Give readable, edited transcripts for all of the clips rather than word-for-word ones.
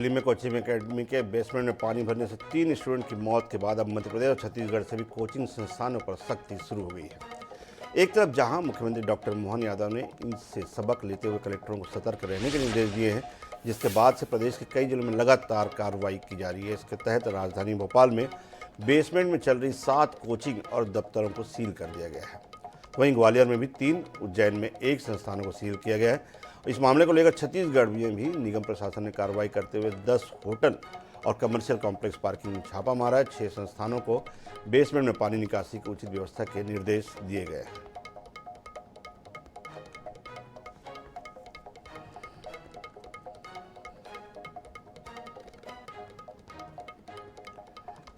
दिल्ली में coaching academy के basement में पानी भरने से 3 स्टूडेंट की मौत के बाद अब मध्य प्रदेश और छत्तीसगढ़ से भी कोचिंग संस्थानों पर सख्ती शुरू हो गई है। एक तरफ जहां मुख्यमंत्री डॉक्टर मोहन यादव ने इनसे सबक लेते हुए कलेक्टरों को सतर्क रहने के निर्देश दिए हैं, जिसके बाद से प्रदेश के कई जिलों में लगातार कार्रवाई की जा रही है। इसके तहत राजधानी भोपाल में बेसमेंट में चल रही 7 कोचिंग और दफ्तरों को सील कर दिया गया है। वहीं ग्वालियर में भी 3, उज्जैन में 1 संस्थानों को सील किया गया है। इस मामले को लेकर छत्तीसगढ़ में भी निगम प्रशासन ने कार्रवाई करते हुए 10 होटल और कमर्शियल कॉम्प्लेक्स पार्किंग में छापा मारा है। 6 संस्थानों को बेसमेंट में पानी निकासी की उचित व्यवस्था के निर्देश दिए गए हैं।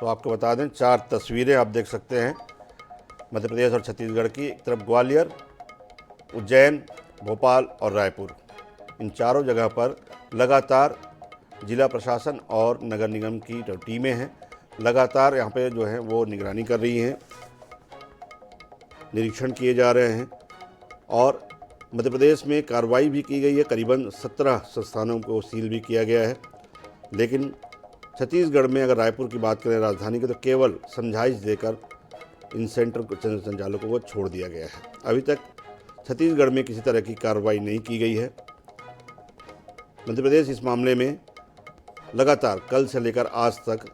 तो आपको बता दें, 4 तस्वीरें आप देख सकते हैं मध्य प्रदेश और छत्तीसगढ़ की। एक तरफ ग्वालियर, उज्जैन, भोपाल और रायपुर, इन चारों जगह पर लगातार जिला प्रशासन और नगर निगम की जो टीमें हैं लगातार यहाँ पे जो है वो निगरानी कर रही हैं, निरीक्षण किए जा रहे हैं। और मध्य प्रदेश में कार्रवाई भी की गई है, करीबन 17 संस्थानों को सील भी किया गया है। लेकिन छत्तीसगढ़ में अगर रायपुर की बात करें, राजधानी की, तो केवल समझाइश देकर इन सेंटर संचालकों को छोड़ दिया गया है। अभी तक छत्तीसगढ़ में किसी तरह की कार्रवाई नहीं की गई है। मध्य प्रदेश इस मामले में लगातार कल से लेकर आज तक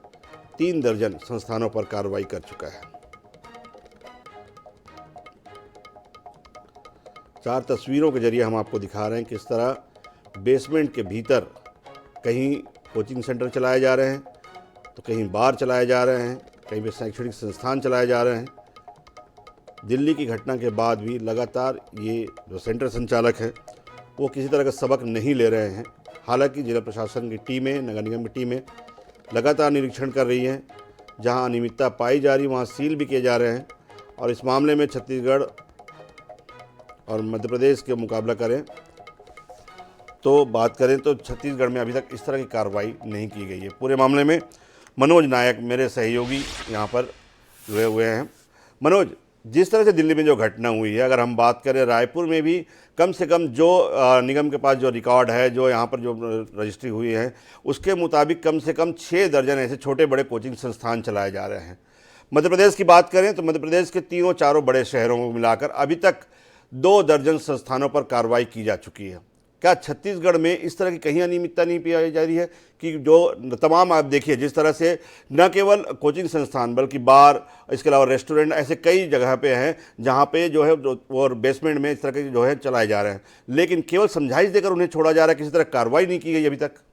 3 दर्जन संस्थानों पर कार्रवाई कर चुका है। 4 तस्वीरों के जरिए हम आपको दिखा रहे हैं किस तरह बेसमेंट के भीतर कहीं कोचिंग सेंटर चलाए जा रहे हैं, तो कहीं बार चलाए जा रहे हैं, कहीं पे शैक्षणिक संस्थान चलाए जा रहे हैं। दिल्ली की घटना के बाद भी लगातार ये जो सेंटर संचालक हैं वो किसी तरह का सबक नहीं ले रहे हैं। हालांकि जिला प्रशासन की टीमें, नगर निगम की टीमें लगातार निरीक्षण कर रही हैं। जहां अनियमितता पाई जा रही वहां सील भी किए जा रहे हैं। और इस मामले में छत्तीसगढ़ और मध्य प्रदेश के मुकाबला करें तो बात करें तो छत्तीसगढ़ में अभी तक इस तरह की कार्रवाई नहीं की गई है। पूरे मामले में मनोज नायक मेरे सहयोगी यहाँ पर जुड़े हुए हैं। मनोज, जिस तरह से दिल्ली में जो घटना हुई है, अगर हम बात करें रायपुर में भी कम से कम जो निगम के पास जो रिकॉर्ड है, जो यहाँ पर जो रजिस्ट्री हुई है, उसके मुताबिक कम से कम 6 दर्जन ऐसे छोटे बड़े कोचिंग संस्थान चलाए जा रहे हैं। मध्य प्रदेश की बात करें तो मध्य प्रदेश के 3-4 बड़े शहरों को मिलाकर अभी तक 2 दर्जन संस्थानों पर कार्रवाई की जा चुकी है। क्या छत्तीसगढ़ में इस तरह की कहीं अनियमितता नहीं पाई जा रही है कि जो तमाम, आप देखिए जिस तरह से न केवल कोचिंग संस्थान बल्कि बार, इसके अलावा रेस्टोरेंट, ऐसे कई जगह पे हैं जहां पे जो है और बेसमेंट में इस तरह के जो है चलाए जा रहे हैं, लेकिन केवल समझाइश देकर उन्हें छोड़ा जा रहा है, किसी तरह कार्रवाई नहीं की गई अभी तक।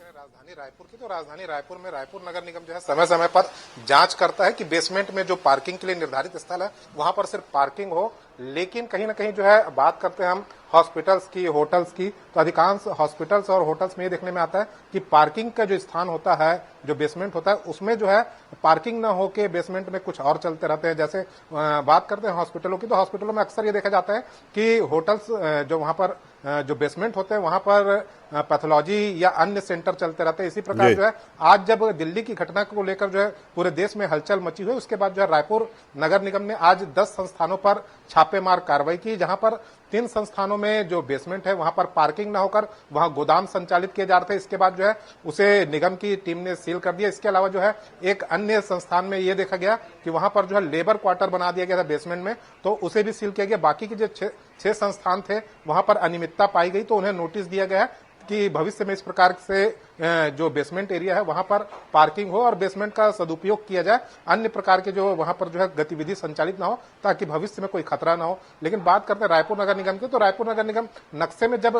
राजधानी रायपुर की, तो राजधानी रायपुर में रायपुर नगर निगम जो है समय समय पर जांच करता है कि बेसमेंट में जो पार्किंग के लिए निर्धारित स्थल है वहां पर सिर्फ पार्किंग हो। लेकिन कहीं ना कहीं जो है बात करते हैं हम हॉस्पिटल्स की, होटल्स की, तो अधिकांश हॉस्पिटल्स और होटल्स में ये देखने में आता है कि पार्किंग का जो स्थान होता है, जो बेसमेंट होता है, उसमें जो है पार्किंग ना होके बेसमेंट में कुछ और चलते रहते हैं। जैसे बात करते हैं हॉस्पिटलों की, तो हॉस्पिटलों में अक्सर ये देखा जाता है कि होटल्स जो वहां पर जो बेसमेंट होते हैं वहां पर पैथोलॉजी या अन्य सेंटर चलते रहते हैं। इसी प्रकार जो है आज जब दिल्ली की घटना को लेकर जो है पूरे देश में हलचल मची हुई, उसके बाद जो है रायपुर नगर निगम ने आज 10 संस्थानों पर छापेमार कार्रवाई की, जहां पर 3 संस्थानों में जो बेसमेंट है वहां पर पार्किंग ना होकर वहां गोदाम संचालित किए जा रहे थे। इसके बाद जो है उसे निगम की टीम ने सील कर दिया। इसके अलावा जो है एक अन्य संस्थान में यह देखा गया कि वहां पर जो है लेबर क्वार्टर बना दिया गया था बेसमेंट में, तो उसे भी सील किया गया। बाकी के जो 6 संस्थान थे वहां पर अनियमितता पाई गई, तो उन्हें नोटिस दिया गया कि भविष्य में इस प्रकार से जो बेसमेंट एरिया है वहां पर पार्किंग हो और बेसमेंट का सदुपयोग किया जाए, अन्य प्रकार के जो वहां पर जो है गतिविधि संचालित ना हो, ताकि भविष्य में कोई खतरा ना हो। लेकिन बात करते हैं रायपुर नगर निगम की, तो रायपुर नगर निगम नक्शे में जब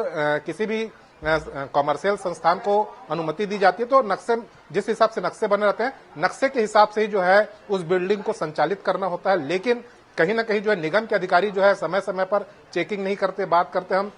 किसी भी कॉमर्शियल संस्थान को अनुमति दी जाती है तो नक्शे, जिस हिसाब से नक्शे बने रहते हैं, नक्शे के हिसाब से ही जो है उस बिल्डिंग को संचालित करना होता है। लेकिन कहीं ना कहीं जो है निगम के अधिकारी जो है समय समय पर चेकिंग नहीं करते। बात करते हैं हम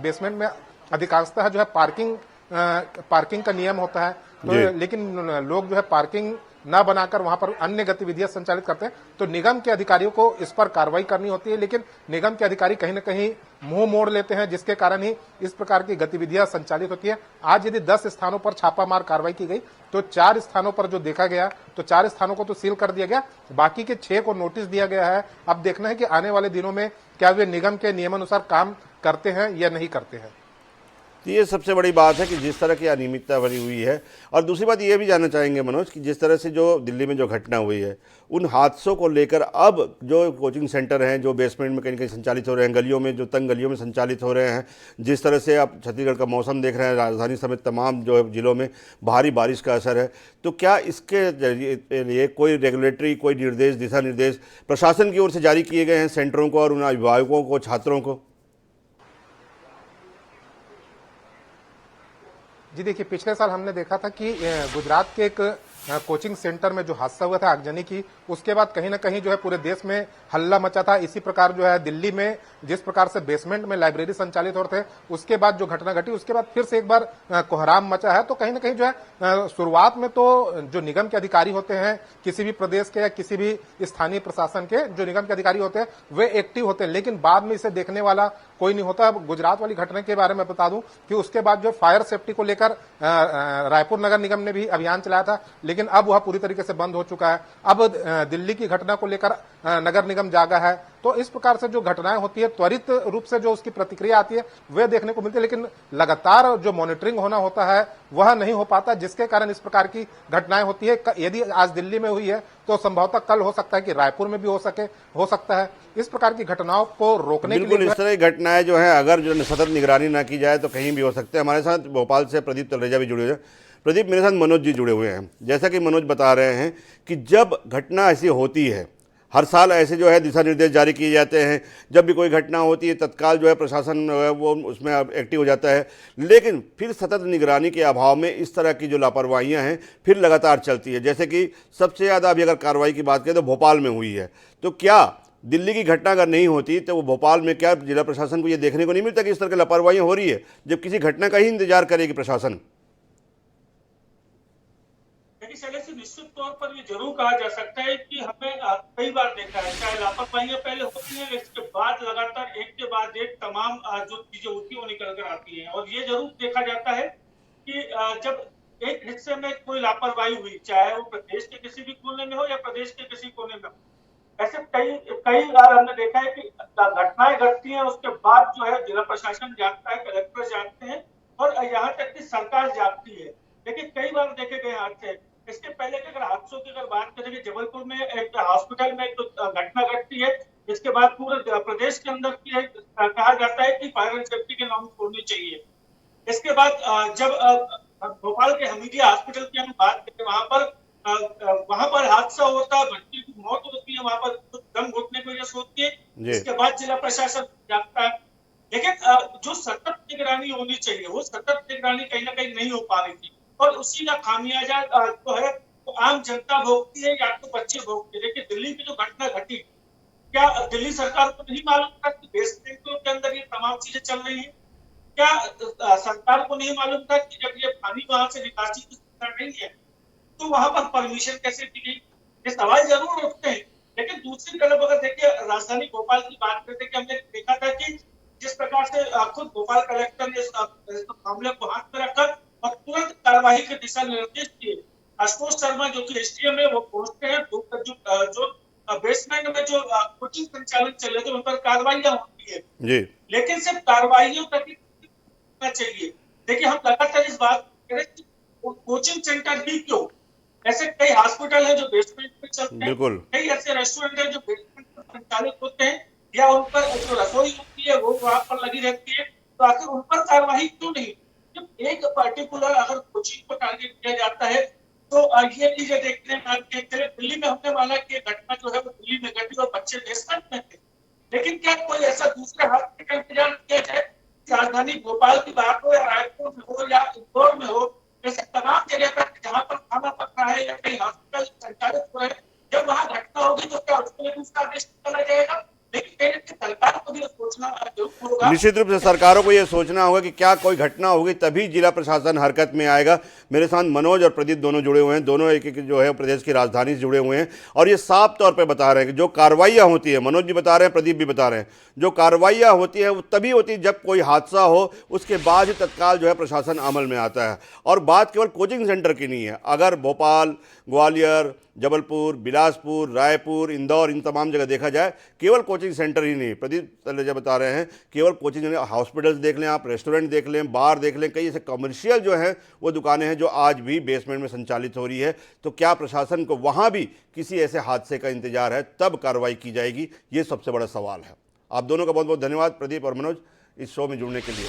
बेसमेंट में अधिकांशतः जो है पार्किंग का नियम होता है, तो लेकिन लोग जो है पार्किंग न बनाकर वहां पर अन्य गतिविधियां संचालित करते हैं, तो निगम के अधिकारियों को इस पर कार्रवाई करनी होती है। लेकिन निगम के अधिकारी कहीं न कहीं मुंह मोड़ लेते हैं, जिसके कारण ही इस प्रकार की गतिविधियां संचालित होती है। आज यदि 10 स्थानों पर छापामार कार्रवाई की गई तो 4 स्थानों पर जो देखा गया, तो 4 स्थानों को तो सील कर दिया गया, बाकी के 6 को नोटिस दिया गया है। अब देखना है कि आने वाले दिनों में क्या वे निगम के नियमानुसार काम करते हैं या नहीं करते हैं। तो ये सबसे बड़ी बात है कि जिस तरह की अनियमितता बनी हुई है। और दूसरी बात ये भी जानना चाहेंगे मनोज कि जिस तरह से जो दिल्ली में जो घटना हुई है, उन हादसों को लेकर अब जो कोचिंग सेंटर हैं जो बेसमेंट में कहीं न कहीं संचालित हो रहे हैं, गलियों में जो तंग गलियों में संचालित हो रहे हैं, जिस तरह से आप छत्तीसगढ़ का मौसम देख रहे हैं, राजधानी समेत तमाम जो जिलों में भारी बारिश का असर है, तो क्या इसके लिए कोई रेगुलेटरी कोई निर्देश, दिशा निर्देश प्रशासन की ओर से जारी किए गए हैं सेंटरों को और उन अभिभावकों को, छात्रों को? जी देखिए, पिछले साल हमने देखा था कि गुजरात के एक कोचिंग सेंटर में जो हादसा हुआ था आगजनी की, उसके बाद कहीं ना कहीं जो है पूरे देश में हल्ला मचा था। इसी प्रकार जो है दिल्ली में जिस प्रकार से बेसमेंट में लाइब्रेरी संचालित हो रहे थे, उसके बाद जो घटना घटी उसके बाद फिर से एक बार कोहराम मचा है। तो कहीं ना कहीं जो है शुरुआत में तो जो निगम के अधिकारी होते हैं किसी भी प्रदेश के या किसी भी स्थानीय प्रशासन के जो निगम के अधिकारी होते हैं वे एक्टिव होते हैं, लेकिन बाद में इसे देखने वाला कोई नहीं होता। अब गुजरात वाली घटना के बारे में बता दूं कि उसके बाद जो फायर सेफ्टी को लेकर रायपुर नगर निगम ने भी अभियान चलाया था, लेकिन अब वह पूरी तरीके से बंद हो चुका है। अब दिल्ली की घटना को लेकर नगर निगम जागा है। तो इस प्रकार से जो घटनाएं होती है त्वरित रूप से जो उसकी प्रतिक्रिया आती है वे देखने को मिलती है, लेकिन लगातार जो मॉनिटरिंग होना होता है वह नहीं हो पाता, जिसके कारण इस प्रकार की घटनाएं होती है। यदि आज दिल्ली में हुई है तो संभवतः कल हो सकता है कि रायपुर में भी हो सकता है। इस प्रकार की घटनाओं को रोकने के लिए इस तरह की घटनाएं जो है अगर जो सतत निगरानी ना की जाए तो कहीं भी हो सकते हैं। हमारे साथ भोपाल से प्रदीप तलरेजा भी जुड़े हुए हैं। प्रदीप, मेरे साथ मनोज जी जुड़े हुए हैं। जैसा कि मनोज बता रहे हैं कि जब घटना ऐसी होती है, हर साल ऐसे जो है दिशा निर्देश जारी किए जाते हैं, जब भी कोई घटना होती है तत्काल जो है प्रशासन वो उसमें एक्टिव हो जाता है, लेकिन फिर सतत निगरानी के अभाव में इस तरह की जो लापरवाहियां हैं फिर लगातार चलती है। जैसे कि सबसे ज़्यादा अभी अगर कार्रवाई की बात करें तो भोपाल में हुई है। तो क्या दिल्ली की घटना अगर नहीं होती तो वो भोपाल में क्या जिला प्रशासन को ये देखने को नहीं मिलता कि इस तरह की लापरवाहियां हो रही है, जब किसी घटना का ही इंतजार करेगी प्रशासन? शैलेश, निश्चित तौर पर ये जरूर कहा जा सकता है कि हमें कई बार देखा है, चाहे लापरवाहियां पहले होती है, इसके बाद लगातार एक के बाद एक तमाम जो चीजें होती है वो निकल कर आती है। और ये जरूर देखा जाता है कि जब एक हिस्से में कोई लापरवाही हुई, चाहे वो प्रदेश के किसी भी कोने में हो या प्रदेश के किसी कोने में हो, ऐसे कई बार हमने देखा है कि घटनाएं घटती हैं, उसके बाद जो है जिला प्रशासन जागता है, कलेक्टर जागते हैं और यहाँ तक कि सरकार जागती है। लेकिन कई बार देखे गए हादसे, इसके पहले की अगर हादसों की अगर बात करें, जबलपुर में एक हॉस्पिटल में एक घटना घटती है, इसके बाद पूरे प्रदेश के अंदर की कहा जाता है कि फायर एंड सेफ्टी के नॉर्म छोड़ने चाहिए। इसके बाद जब भोपाल के हमीदिया हॉस्पिटल की हम बात करें, वहां पर हादसा होता है, बच्चे की मौत होती है, वहां पर दम घुटने की वजह से होती है। इसके बाद जिला प्रशासन जागता है, लेकिन जो सतत निगरानी होनी चाहिए वो सतत निगरानी कहीं ना कहीं नहीं हो पा रही थी, और उसी का खामियाजा जो है वो आम जनता भोगती है या तो बच्चे भोगते हैं। देखिए, दिल्ली की जो घटना घटी, क्या दिल्ली सरकार को नहीं मालूम था कि बेसमेंटों के अंदर ये तमाम चीजें चल रही है? क्या सरकार को नहीं मालूम था कि जब ये पानी वहां से निकासी की सुविधा नहीं है तो वहां पर परमिशन कैसे दी गई? ये सवाल जरूर उठते हैं। लेकिन दूसरी तरफ अगर देखिए, राजधानी भोपाल की बात करते कि हमने देखा था कि जिस प्रकार से खुद भोपाल कलेक्टर ने इस मामले को हाथ में रखा और तुरंत कार्यवाही के दिशा निर्देश दिए। आशुतोष शर्मा जो कि एसडीएम है वो पहुंचते हैं, जो बेसमेंट में जो कोचिंग संचालन चल रहे थे उन पर कार्रवाइयां होती है जी, लेकिन सिर्फ कार्रवाइयों तक होना चाहिए। देखिए, हम लगातार इस बात करें कि कोचिंग सेंटर ही क्यों, ऐसे कई हॉस्पिटल है जो बेसमेंट में चलते हैं, कई ऐसे रेस्टोरेंट है जो बेसमेंट में संचालित होते हैं, या उन पर जो रसोई होती है वो वहां पर लगी रहती है, तो आखिर उन पर कार्रवाई क्यों नहीं? जब एक पर्टिकुलर अगर कोचिंग को टारगेट किया जाता है तो ये चीजें देखने में आती है। दिल्ली में हमने माना कि घटना जो है वो दिल्ली में घटी और बच्चे बेसमेंट में थे, लेकिन क्या कोई ऐसा दूसरे हॉस्पिटल का इंतजाम किया जाए? राजधानी भोपाल की बात हो या रायपुर में हो या इंदौर में हो, ऐसे तमाम जगह पर जहाँ पर खाना पक रहा है या कहीं हॉस्पिटल संचालित हो रहे हैं, जब वहाँ घटना होगी तो क्या उसके लिए दूसरा आदेश चला जाएगा? लेकिन सरकार को भी सोचना जरूर होगा। निश्चित रूप से सरकारों को यह सोचना होगा कि क्या कोई घटना होगी तभी जिला प्रशासन हरकत में आएगा। मेरे साथ मनोज और प्रदीप दोनों जुड़े हुए हैं, दोनों एक जो है प्रदेश की राजधानी से जुड़े हुए हैं, और ये साफ तौर पे बता रहे हैं कि जो कार्रवाइयाँ होती है, मनोज जी बता रहे हैं, प्रदीप भी बता रहे हैं, जो कार्रवाइयाँ होती है वो तभी होती है जब कोई हादसा हो, उसके बाद ही तत्काल जो है प्रशासन अमल में आता है। और बात केवल कोचिंग सेंटर की नहीं है, अगर भोपाल, ग्वालियर, जबलपुर, बिलासपुर, रायपुर, इंदौर, इन तमाम जगह देखा जाए, केवल कोचिंग सेंटर ही नहीं, प्रदीप तलेजा बता रहे हैं, केवल कोचिंग, हॉस्पिटल्स देख लें आप, रेस्टोरेंट देख लें, बार देख लें, कई ऐसे कमर्शियल जो हैं वो दुकानें हैं जो आज भी बेसमेंट में संचालित हो रही है। तो क्या प्रशासन को वहाँ भी किसी ऐसे हादसे का इंतजार है, तब कार्रवाई की जाएगी, ये सबसे बड़ा सवाल है। आप दोनों का बहुत बहुत धन्यवाद, प्रदीप और मनोज, इस शो में जुड़ने के लिए।